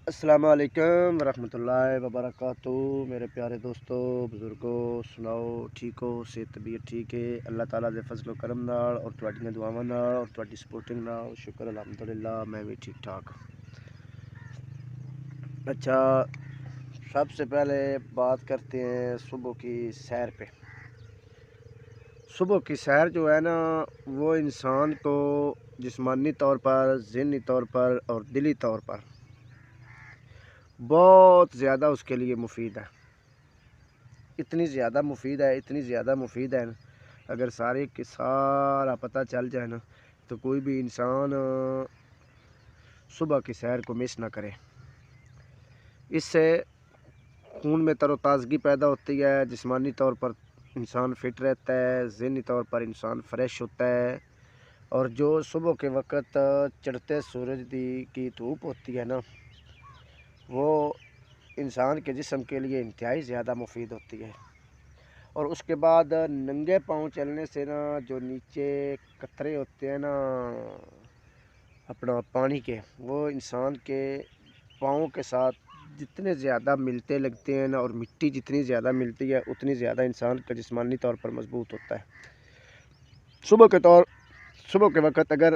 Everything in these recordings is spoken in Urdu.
السلام علیکم ورحمۃ اللہ وبرکاتہ میرے پیارے دوستو بزرگوں، سناؤ ٹھیک ہو؟ صحت طبیعت ٹھیک ہے؟ اللہ تعالیٰ دے فضل و کرم نال اور تواڈیاں دعاواں نال اور تواڈی سپورٹنگ نال شکر الحمدللہ میں بھی ٹھیک ٹھاک۔ اچھا، سب سے پہلے بات کرتے ہیں صبح کی سیر پہ۔ صبح کی سیر جو ہے نا، وہ انسان کو جسمانی طور پر، ذہنی طور پر اور دلی طور پر بہت زیادہ اس کے لیے مفید ہے۔ اتنی زیادہ مفید ہے نا، اگر سارے کے سارا پتہ چل جائے نا تو کوئی بھی انسان صبح کی سیر کو مس نہ کرے۔ اس سے خون میں تر و تازگی پیدا ہوتی ہے، جسمانی طور پر انسان فٹ رہتا ہے، ذہنی طور پر انسان فریش ہوتا ہے، اور جو صبح کے وقت چڑھتے سورج کی دھوپ ہوتی ہے نا، وہ انسان کے جسم کے لیے انتہائی زیادہ مفید ہوتی ہے۔ اور اس کے بعد ننگے پاؤں چلنے سے نا، جو نیچے قطرے ہوتے ہیں نا اپنا پانی کے، وہ انسان کے پاؤں کے ساتھ جتنے زیادہ ملتے لگتے ہیں نا، اور مٹی جتنی زیادہ ملتی ہے اتنی زیادہ انسان کا جسمانی طور پر مضبوط ہوتا ہے۔ صبح کے وقت اگر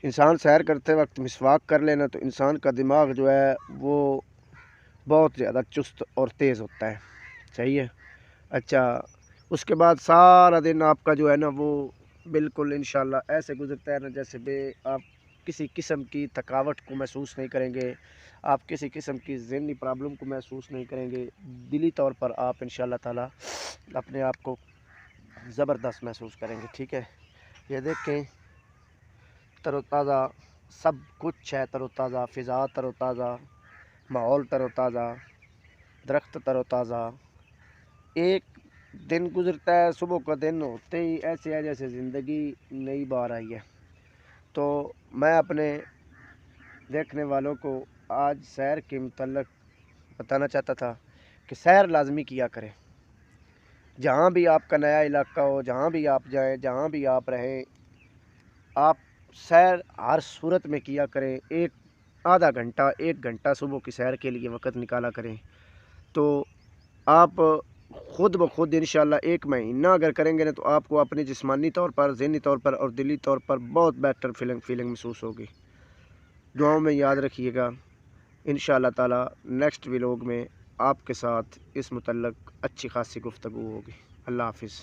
انسان سیر کرتے وقت مسواک کر لینا تو انسان کا دماغ جو ہے وہ بہت زیادہ چست اور تیز ہوتا ہے۔ صحیح ہے؟ اچھا، اس کے بعد سارا دن آپ کا جو ہے نا وہ بالکل انشاءاللہ ایسے گزرتا ہے نا جیسے آپ کسی قسم کی تھکاوٹ کو محسوس نہیں کریں گے، آپ کسی قسم کی ذہنی پرابلم کو محسوس نہیں کریں گے، دلی طور پر آپ انشاءاللہ تعالی اپنے آپ کو زبردست محسوس کریں گے۔ ٹھیک ہے؟ یہ دیکھیں، تر و تازہ سب کچھ ہے، تر و تازہ فضا، تر و تازہ ماحول، تر و تازہ درخت، تر و تازہ۔ ایک دن گزرتا ہے، صبح کا دن ہوتے ہی ایسے ہے جیسے زندگی نئی بار آئی ہے۔ تو میں اپنے دیکھنے والوں کو آج سیر کے متعلق بتانا چاہتا تھا کہ سیر لازمی کیا کریں۔ جہاں بھی آپ کا نیا علاقہ ہو، جہاں بھی آپ جائیں، جہاں بھی آپ رہیں، آپ سیر ہر صورت میں کیا کریں۔ آدھا گھنٹہ، 1 گھنٹہ صبح کی سیر کے لیے وقت نکالا کریں، تو آپ خود بخود انشاءاللہ 1 مہینہ اگر کریں گے نا تو آپ کو اپنی جسمانی طور پر، ذہنی طور پر اور دلی طور پر بہت بیٹر فیلنگ محسوس ہوگی۔ دعاؤں میں یاد رکھیے گا۔ انشاءاللہ تعالی نیکسٹ ولاگ میں آپ کے ساتھ اس متعلق اچھی خاصی گفتگو ہوگی۔ اللہ حافظ۔